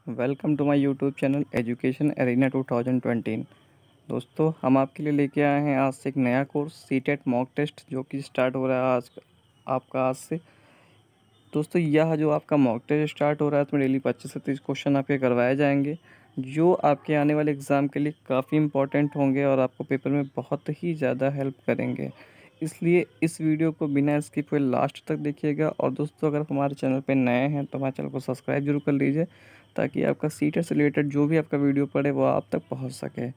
Welcome to my YouTube channel Education Arena 2020। दोस्तों, हम आपके लिए लेके आए हैं आज से एक नया कोर्स सीटेट मॉक टेस्ट जो कि स्टार्ट हो रहा है आज से। दोस्तों, यह जो आपका मॉक टेस्ट स्टार्ट हो रहा है इसमें डेली 25 से 30 क्वेश्चन आपके करवाए जाएंगे जो आपके आने वाले एग्ज़ाम के लिए काफ़ी इंपॉर्टेंट होंगे और आपको पेपर में बहुत ही ज़्यादा हेल्प करेंगे। इसलिए इस वीडियो को बिना स्किप हुए लास्ट तक देखिएगा। और दोस्तों, अगर आप हमारे चैनल पर नए हैं तो हमारे चैनल को सब्सक्राइब जरूर कर लीजिए ताकि आपका सीटेट से रिलेटेड जो भी आपका वीडियो पड़े वो आप तक पहुंच सके।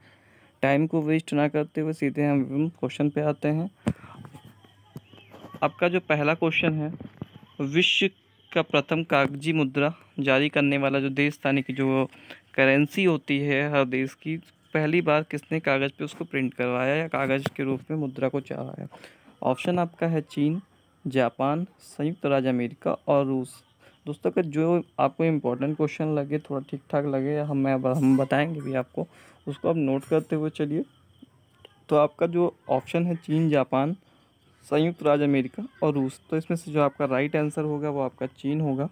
टाइम को वेस्ट ना करते हुए सीधे हम क्वेश्चन पे आते हैं। आपका जो पहला क्वेश्चन है, विश्व का प्रथम कागजी मुद्रा जारी करने वाला जो देश था, यानी कि जो करेंसी होती है हर देश की, पहली बार किसने कागज़ पे उसको प्रिंट करवाया या कागज़ के रूप में मुद्रा को चढ़ाया? ऑप्शन आपका है चीन, जापान, संयुक्त राज्य अमेरिका और रूस। दोस्तों, का जो आपको इम्पोर्टेंट क्वेश्चन लगे, थोड़ा ठीक ठाक लगे, हम बताएंगे भी आपको, उसको आप नोट करते हुए चलिए। तो आपका जो ऑप्शन है चीन, जापान, संयुक्त राज्य अमेरिका और रूस, तो इसमें से जो आपका राइट आंसर होगा वो आपका चीन होगा।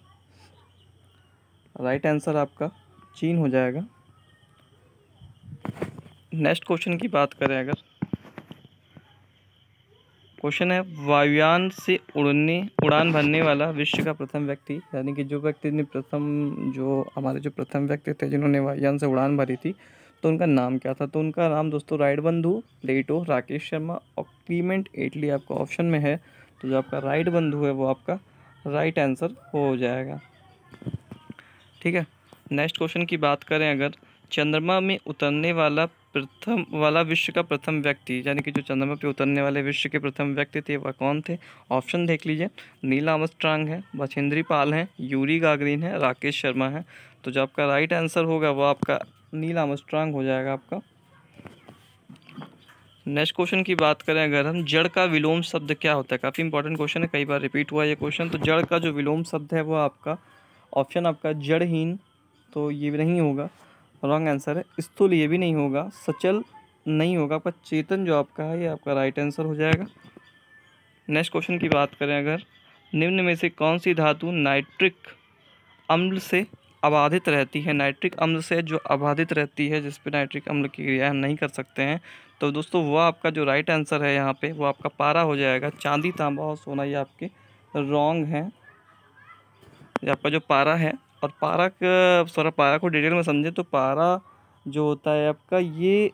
राइट आंसर आपका चीन हो जाएगा। नेक्स्ट क्वेश्चन की बात करें, अगर क्वेश्चन है, वायुयान से उड़ान भरने वाला विश्व का प्रथम व्यक्ति, यानी कि जो व्यक्ति ने हमारे जो प्रथम व्यक्ति थे जिन्होंने वायुयान से उड़ान भरी थी, तो उनका नाम क्या था? तो उनका नाम दोस्तों राइट बंधु, प्लेटो, राकेश शर्मा और क्लीमेंट एटली आपका ऑप्शन में है। तो जो आपका राइट बंधु है वो आपका राइट आंसर हो जाएगा। ठीक है। नेक्स्ट क्वेश्चन की बात करें, अगर चंद्रमा में उतरने वाला विश्व का प्रथम व्यक्ति, यानी कि जो चंद्रमा पे उतरने वाले विश्व के प्रथम व्यक्ति थे वह कौन थे? ऑप्शन देख लीजिए। नील आर्मस्ट्रांग है, बछेंद्री पाल है, यूरी गागरिन है, राकेश शर्मा है। तो जो आपका राइट आंसर होगा वो आपका नील आर्मस्ट्रांग हो जाएगा आपका। नेक्स्ट क्वेश्चन की बात करें, अगर हम जड़ का विलोम शब्द क्या होता है? काफ़ी इंपॉर्टेंट क्वेश्चन है, कई बार रिपीट हुआ ये क्वेश्चन। तो जड़ का जो विलोम शब्द है वो आपका ऑप्शन आपका जड़हीन, तो ये भी नहीं होगा, रॉन्ग आंसर है। स्थूल ये भी नहीं होगा, सचल नहीं होगा, आपका चेतन जो आपका है ये आपका राइट आंसर हो जाएगा। नेक्स्ट क्वेश्चन की बात करें, अगर निम्न में से कौन सी धातु नाइट्रिक अम्ल से अबाधित रहती है? नाइट्रिक अम्ल से जो अबाधित रहती है, जिस पे नाइट्रिक अम्ल की क्रिया नहीं कर सकते हैं, तो दोस्तों वो आपका जो राइट आंसर है यहाँ पे वो आपका पारा हो जाएगा। चांदी, तांबा और सोना ये आपके रॉन्ग हैं। ये आपका जो पारा है, और पारा को डिटेल में समझे तो पारा जो होता है आपका ये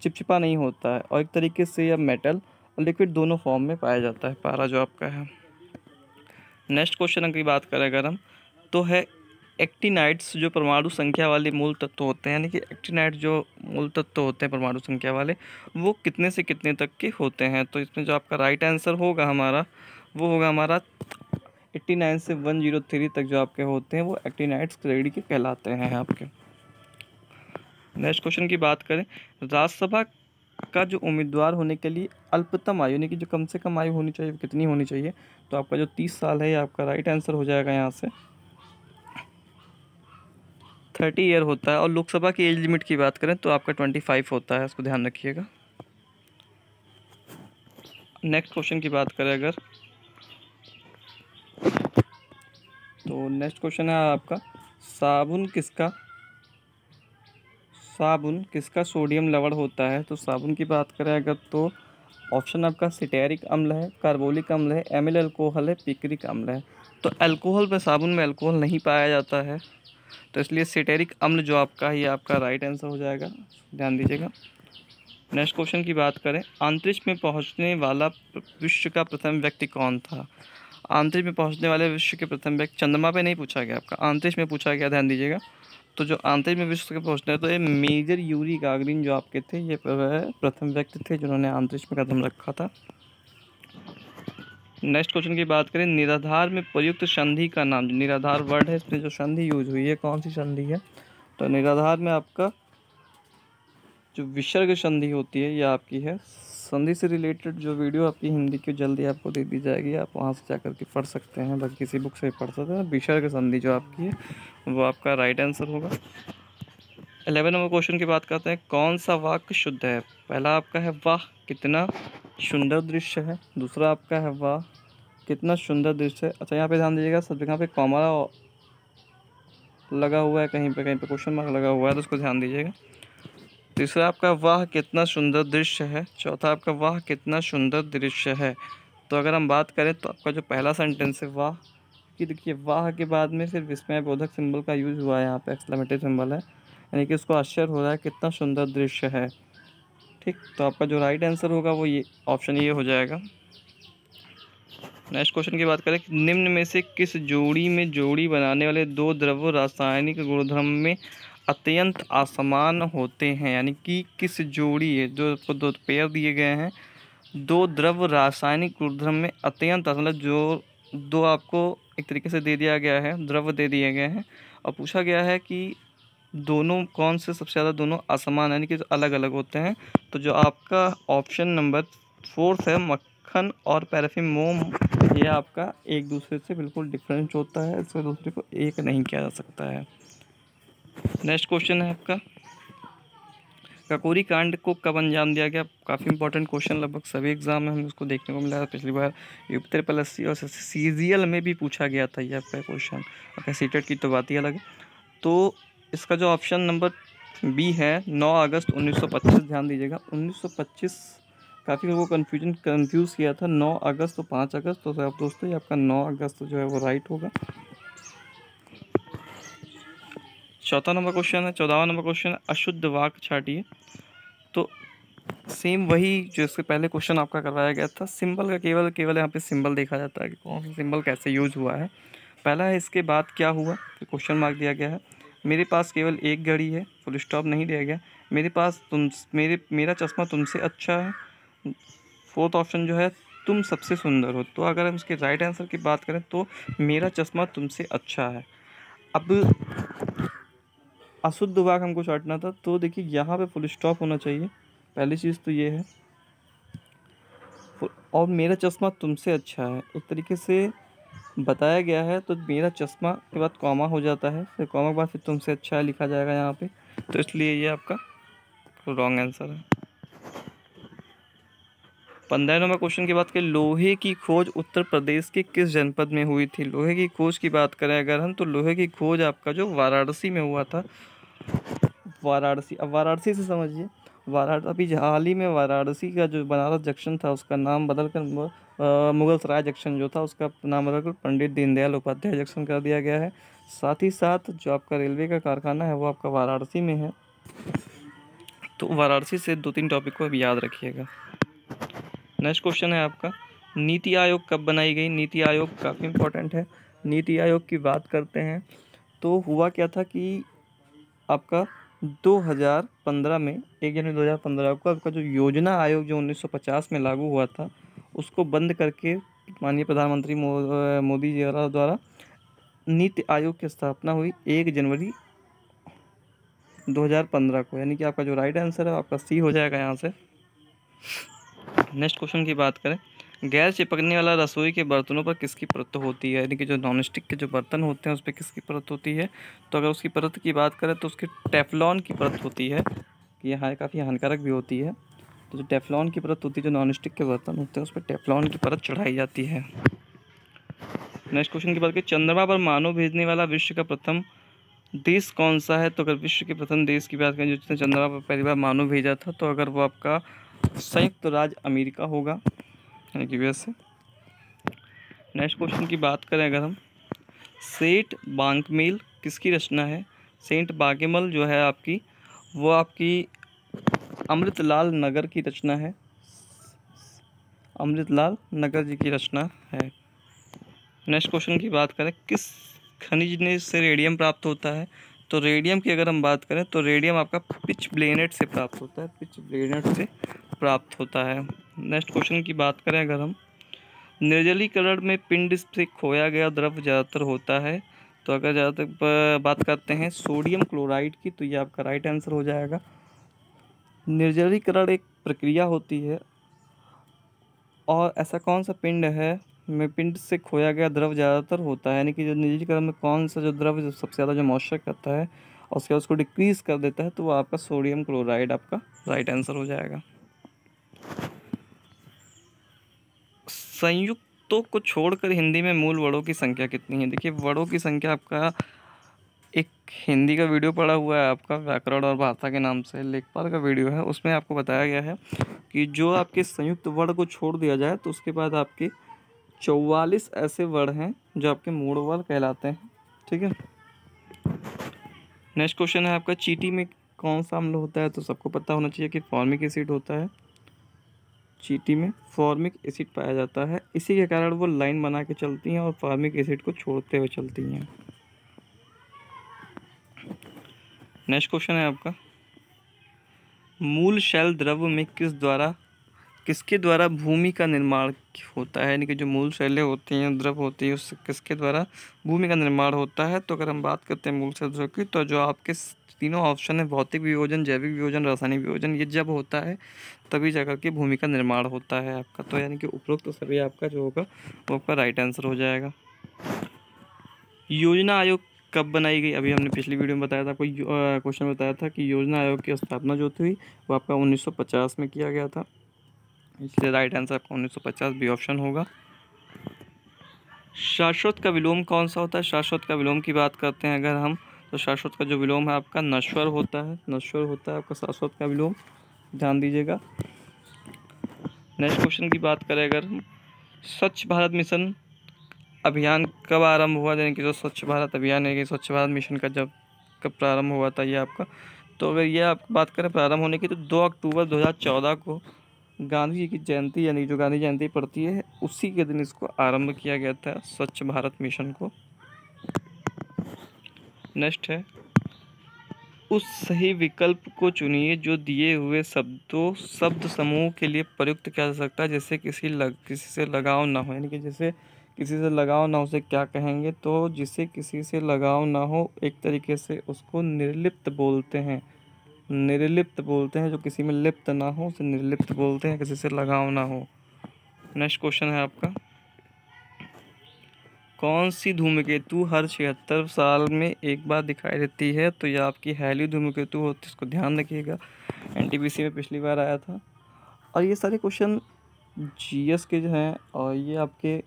चिपचिपा नहीं होता है और एक तरीके से यह मेटल और लिक्विड दोनों फॉर्म में पाया जाता है पारा जो आपका है। नेक्स्ट क्वेश्चन की बात करें अगर हम, तो है एक्टिनाइड्स जो परमाणु संख्या वाले मूल तत्व होते हैं, यानी कि एक्टिनाइड जो मूल तत्व होते हैं परमाणु संख्या वाले, वो कितने से कितने तक के होते हैं? तो इसमें जो आपका राइट आंसर होगा हमारा वो होगा हमारा 89 से 103 तक जो आपके होते हैं वो एक्टिनाइड्स श्रेणी के कहलाते हैं आपके। नेक्स्ट क्वेश्चन की बात करें, राज्यसभा का जो उम्मीदवार होने के लिए अल्पतम आयु, यानी कि जो कम से कम आयु होनी चाहिए, कितनी होनी चाहिए? तो आपका जो 30 साल है ये आपका राइट आंसर हो जाएगा। यहाँ से 30 ईयर होता है। और लोकसभा की एज लिमिट की बात करें तो आपका 25 होता है, इसको ध्यान रखिएगा। नेक्स्ट क्वेश्चन की बात करें अगर, तो नेक्स्ट क्वेश्चन है आपका, साबुन किसका सोडियम लवण होता है? तो साबुन की बात करें अगर तो ऑप्शन आपका सिटेरिक अम्ल है, कार्बोलिक अम्ल है, एमिल अल्कोहल है, पिक्रिक अम्ल है। तो अल्कोहल में साबुन में अल्कोहल नहीं पाया जाता है, तो इसलिए सिटेरिक अम्ल जो आपका है ये आपका राइट आंसर हो जाएगा, ध्यान दीजिएगा। नेक्स्ट क्वेश्चन की बात करें, अंतरिक्ष में पहुंचने वाला विश्व का प्रथम व्यक्ति कौन था? अंतरिक्ष में पहुंचने वाले विश्व के प्रथम व्यक्ति, चंद्रमा पे नहीं पूछा गया आपका, अंतरिक्ष में पूछा गया, ध्यान दीजिएगा। तो जो अंतरिक्ष में विश्व के पहुंचने, तो ये मेजर यूरी गागरिन जो आपके थे ये प्रथम व्यक्ति थे जिन्होंने अंतरिक्ष में कदम रखा था। नेक्स्ट क्वेश्चन की बात करें, निराधार में प्रयुक्त संधि का नाम, जो निराधार वर्ड है इसमें जो संधि यूज हुई है कौन सी संधि है? तो निराधार में आपका जो विसर्ग संधि होती है ये आपकी है। संधि से रिलेटेड जो वीडियो आपकी हिंदी की जल्दी आपको दे दी जाएगी, आप वहाँ से जाकर के पढ़ सकते हैं, बाकी किसी बुक से पढ़ सकते हैं। विसर्ग संधि जो आपकी है वो आपका राइट आंसर होगा। 11 नंबर क्वेश्चन की बात करते हैं, कौन सा वाक्य शुद्ध है? पहला आपका है वाह कितना सुंदर दृश्य है, दूसरा आपका है वाह कितना सुंदर दृश्य है। अच्छा, यहाँ पे ध्यान दीजिएगा, सब जगह पे कॉमा लगा हुआ है, कहीं पे क्वेश्चन मार्क लगा हुआ है, तो उसको ध्यान दीजिएगा। तीसरा आपका वाह कितना सुंदर दृश्य है। चौथा आपका वाह कितना सुंदर दृश्य है। तो अगर हम बात करें तो आपका जो पहला सेंटेंस है वाह कि देखिए वाह के बाद में फिर विस्मयबोधक सिंबल का यूज़ हुआ है, यहाँ पे एक्सक्लेमेटरी सिंबल है, यानी कि उसको आश्चर्य हो रहा है कितना सुंदर दृश्य है। ठीक, तो आपका जो राइट आंसर होगा वो ये ऑप्शन ये हो जाएगा। नेक्स्ट क्वेश्चन की बात करें, निम्न में से किस जोड़ी में जोड़ी बनाने वाले दो द्रव्य रासायनिक गुणधर्म में अत्यंत असमान होते हैं। यानी कि किस जोड़ी है, जो आपको दो पेयर दिए गए हैं, दो द्रव्य रासायनिक गुणधर्म में अत्यंत मतलब जो दो आपको एक तरीके से दे दिया गया है, द्रव्य दे दिए गए हैं और पूछा गया है कि दोनों कौन से सबसे ज़्यादा दोनों असमान यानी कि अलग अलग होते हैं। तो जो आपका ऑप्शन नंबर 4 है मक्खन और पैराफिन मोम, ये आपका एक दूसरे से बिल्कुल डिफरेंट होता है, इससे दूसरे को एक नहीं किया जा सकता है। नेक्स्ट क्वेश्चन है आपका, ककोरी कांड को कब अंजाम दिया गया। काफ़ी इंपॉर्टेंट क्वेश्चन, लगभग सभी एग्जाम में हमें उसको देखने को मिला। पिछली बार UP-SC और CGL में भी पूछा गया था ये आपका क्वेश्चन, और सीटेट की तो बात ही अलग है। तो इसका जो ऑप्शन नंबर बी है 9 अगस्त 1925, ध्यान दीजिएगा 1925, काफ़ी लोगों को कंफ्यूज किया था 9 अगस्त तो 5 अगस्त, तो आप दोस्तों ये आपका 9 अगस्त जो है वो राइट होगा। चौथा नंबर क्वेश्चन है, 14वां नंबर क्वेश्चन है, अशुद्ध वाक छाटिए। तो सेम वही जो इससे पहले क्वेश्चन आपका करवाया गया था, सिंबल का केवल यहाँ पे सिंबल देखा जाता है कि कौन सा सिंबल कैसे यूज हुआ है। पहला है इसके बाद क्या हुआ, तो क्वेश्चन मार्क दिया गया है। मेरे पास केवल एक घड़ी है, फुल स्टॉप नहीं दिया गया। मेरे पास मेरा चश्मा तुमसे अच्छा है। फोर्थ ऑप्शन जो है तुम सबसे सुंदर हो। तो अगर हम इसके राइट आंसर की बात करें तो मेरा चश्मा तुमसे अच्छा है। अब अशुद्ध वाक हमको छाटना था, तो देखिए यहाँ पे फुल स्टॉप होना चाहिए, पहली चीज़ तो ये है। और मेरा चश्मा तुमसे अच्छा है एक तरीके से बताया गया है, तो मेरा चश्मा के बाद कॉमा हो जाता है, फिर कॉमा के बाद फिर तुमसे अच्छा है लिखा जाएगा यहाँ पे, तो इसलिए ये आपका रॉन्ग आंसर है। 15 नंबर क्वेश्चन की बात करें, लोहे की खोज उत्तर प्रदेश के किस जनपद में हुई थी। लोहे की खोज की बात करें अगर हम, तो लोहे की खोज आपका जो वाराणसी में हुआ था। वाराणसी, अब वाराणसी से समझिए, वाराणसी अभी हाल ही में वाराणसी का जो बनारस जंक्शन था उसका नाम बदलकर मुगल सराय जंक्शन जो था उसका नाम बदलकर पंडित दीनदयाल उपाध्याय जंक्शन कर दिया गया है। साथ ही साथ जो आपका रेलवे का कारखाना है वो आपका वाराणसी में है। तो वाराणसी से 2-3 टॉपिक को अभी याद रखिएगा। नेक्स्ट क्वेश्चन है आपका, नीति आयोग कब बनाई गई। नीति आयोग काफ़ी इंपॉर्टेंट है। नीति आयोग की बात करते हैं तो हुआ क्या था कि आपका 2015 में 1 जनवरी 2015 को आपका जो योजना आयोग जो 1950 में लागू हुआ था उसको बंद करके माननीय प्रधानमंत्री मोदी जी द्वारा नीति आयोग की स्थापना हुई 1 जनवरी 2015 को, यानी कि आपका जो राइट आंसर है आपका सी हो जाएगा यहाँ से। नेक्स्ट क्वेश्चन की बात करें, गैर चिपकने वाला रसोई के बर्तनों पर किसकी परत होती है। यानी कि जो नॉन स्टिक के जो बर्तन होते हैं उस पर किसकी परत होती है। तो अगर उसकी परत की बात करें तो उसकी टेफ्लॉन की परत होती है, कि यहाँ काफ़ी हानिकारक भी होती है। तो जो टेफ्लॉन की परत होती है, जो नॉन स्टिक के बर्तन होते हैं उस पर टेफ्लॉन की परत चढ़ाई जाती है। नेक्स्ट क्वेश्चन की बात करें, चंद्रमा पर मानव भेजने वाला विश्व का प्रथम देश कौन सा है। तो अगर विश्व के प्रथम देश की बात करें जिसने चंद्रमा पर पहली बार मानव भेजा था, तो अगर वो आपका संयुक्त राज्य अमेरिका होगा, यानी कि यूएस से। नेक्स्ट क्वेश्चन की बात करें अगर हम, सेंट बांकमेल किसकी रचना है। सेंट बांकेमल जो है आपकी वो आपकी अमृतलाल नगर की रचना है, अमृतलाल नगर जी की रचना है। नेक्स्ट क्वेश्चन की बात करें, किस खनिज ने से रेडियम प्राप्त होता है। तो रेडियम की अगर हम बात करें तो रेडियम आपका पिच ब्लेनेट से प्राप्त होता है, पिच ब्लेनेट से प्राप्त होता है। नेक्स्ट क्वेश्चन की बात करें अगर हम, निर्जलीकरण में पिंड से खोया गया द्रव ज़्यादातर होता है। तो अगर ज़्यादातर बात करते हैं सोडियम क्लोराइड की, तो ये आपका राइट आंसर हो जाएगा। निर्जलीकरण एक प्रक्रिया होती है, और ऐसा कौन सा पिंड है में पिंड से खोया गया द्रव ज़्यादातर होता है, यानी कि जो निर्जलीकरण में कौन सा जो द्रव जो सबसे ज़्यादा जो मॉइस्चर करता है और उसके बाद उसको डिक्रीज कर देता है, तो वो आपका सोडियम क्लोराइड आपका राइट आंसर हो जाएगा। संयुक्तों को छोड़कर हिंदी में मूल वर्णों की संख्या कितनी है। देखिए वर्णों की संख्या आपका एक हिंदी का वीडियो पड़ा हुआ है आपका, व्याकरण और भाषा के नाम से लेखपाल का वीडियो है। उसमें आपको बताया गया है कि जो आपके संयुक्त वर्ण को छोड़ दिया जाए तो उसके बाद आपके 44 ऐसे वर्ण हैं जो आपके मूल वर्ण कहलाते हैं। ठीक है। नेक्स्ट क्वेश्चन है आपका, चींटी में कौन सा अम्ल होता है? तो सबको पता होना चाहिए कि फॉर्मिक एसिड होता है। चींटी में फॉर्मिक एसिड पाया जाता है, इसी के कारण वो लाइन बना के चलती हैं और फॉर्मिक एसिड को छोड़ते हुए चलती हैं। नेक्स्ट क्वेश्चन है आपका, मूल शैल द्रव में किसके द्वारा भूमि का निर्माण होता है? यानी कि जो मूल शैलें होती हैं, द्रव होती है, उससे किसके द्वारा भूमि का निर्माण होता है? तो अगर हम बात करते हैं मूल शैल द्रव की, तो जो आपके तीनों ऑप्शन है, भौतिक वियोजन, जैविक वियोजन, रासायनिक वियोजन, ये जब होता है तभी जाकर के भूमि का निर्माण होता है आपका। तो यानी कि उपरोक्त तो सभी आपका जो होगा वो आपका राइट आंसर हो जाएगा। योजना आयोग कब बनाई गई? अभी हमने पिछली वीडियो में बताया था, कोई क्वेश्चन बताया था कि योजना आयोग की स्थापना जो थी वो आपका 1950 में किया गया था, इसलिए राइट आंसर आपका 1950 बी ऑप्शन होगा। शाश्वत का विलोम कौन सा होता है? शाश्वत का विलोम की बात करते हैं अगर हम, तो शाश्वत का जो विलोम है आपका नश्वर होता है। नश्वर होता है आपका शाश्वत का विलोम, ध्यान दीजिएगा। नेक्स्ट क्वेश्चन की बात करें अगर हम, स्वच्छ भारत मिशन अभियान कब आरंभ हुआ? यानी कि जो स्वच्छ भारत अभियान है कि स्वच्छ भारत मिशन का कब प्रारंभ हुआ था ये आपका, तो अगर ये आप बात करें प्रारंभ होने की, तो 2 अक्टूबर 2014 को गांधी जी की जयंती, यानी जो गांधी जयंती पड़ती है उसी के दिन इसको आरंभ किया गया था, स्वच्छ भारत मिशन को। नेक्स्ट है, उस सही विकल्प को चुनिए जो दिए हुए शब्द समूह के लिए प्रयुक्त किया जा सकता है, जैसे किसी से लगाव ना हो। यानी कि जैसे किसी से लगाव ना हो उसे क्या कहेंगे? तो जिसे किसी से लगाव ना हो, एक तरीके से उसको निर्लिप्त बोलते हैं। निर्लिप्त बोलते हैं, जो किसी में लिप्त ना हो उसे निर्लिप्त बोलते हैं, किसी से लगाव ना हो। नेक्स्ट क्वेश्चन है आपका, कौन सी धूमकेतु हर 76 साल में एक बार दिखाई देती है? तो ये आपकी हैली धूमकेतु होती है, इसको ध्यान रखिएगा, एनटीपीसी में पिछली बार आया था। और ये सारे क्वेश्चन जीएस के जो हैं, और ये आपके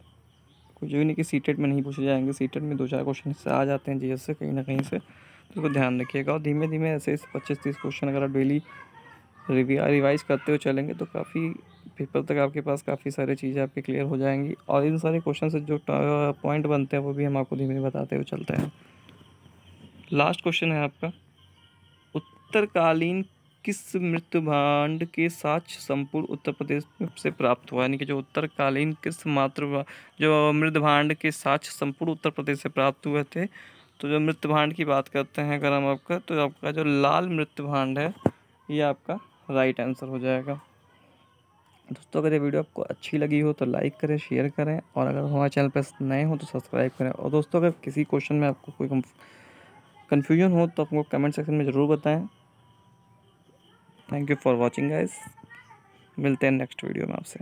कुछ भी नहीं कि सीटेट में नहीं पूछे जाएंगे। सीटेट में 2-4 क्वेश्चन इससे आ जाते हैं जीएस से कहीं ना कहीं से, तो इसको ध्यान रखिएगा। और धीमे धीमे ऐसे 25-30 क्वेश्चन अगर आप डेली रिवाइज करते हुए चलेंगे तो काफ़ी पेपर तक आपके पास काफ़ी सारी चीज़ें आपकी क्लियर हो जाएंगी। और इन सारे क्वेश्चन से जो पॉइंट बनते हैं वो भी हम आपको धीमे धीमे बताते हुए चलते हैं। लास्ट क्वेश्चन है आपका, उत्तरकालीन किस मृत्यु भांड के साक्ष्य संपूर्ण उत्तर प्रदेश से प्राप्त हुआ? यानी कि जो उत्तरकालीन किस जो मृद भांड के साक्ष्य संपूर्ण उत्तर प्रदेश से प्राप्त हुए थे? तो जो मृत्यु भांड की बात करते हैं अगर हम आपका, तो आपका जो लाल मृत्यु भांड है ये आपका राइट आंसर हो जाएगा। दोस्तों अगर ये वीडियो आपको अच्छी लगी हो तो लाइक करें, शेयर करें, और अगर हमारे चैनल पर नए हो तो सब्सक्राइब करें। और दोस्तों अगर किसी क्वेश्चन में आपको कोई कन्फ्यूजन हो तो आपको कमेंट सेक्शन में ज़रूर बताएं। Thank you for watching guys, मिलते हैं नेक्स्ट वीडियो में आपसे।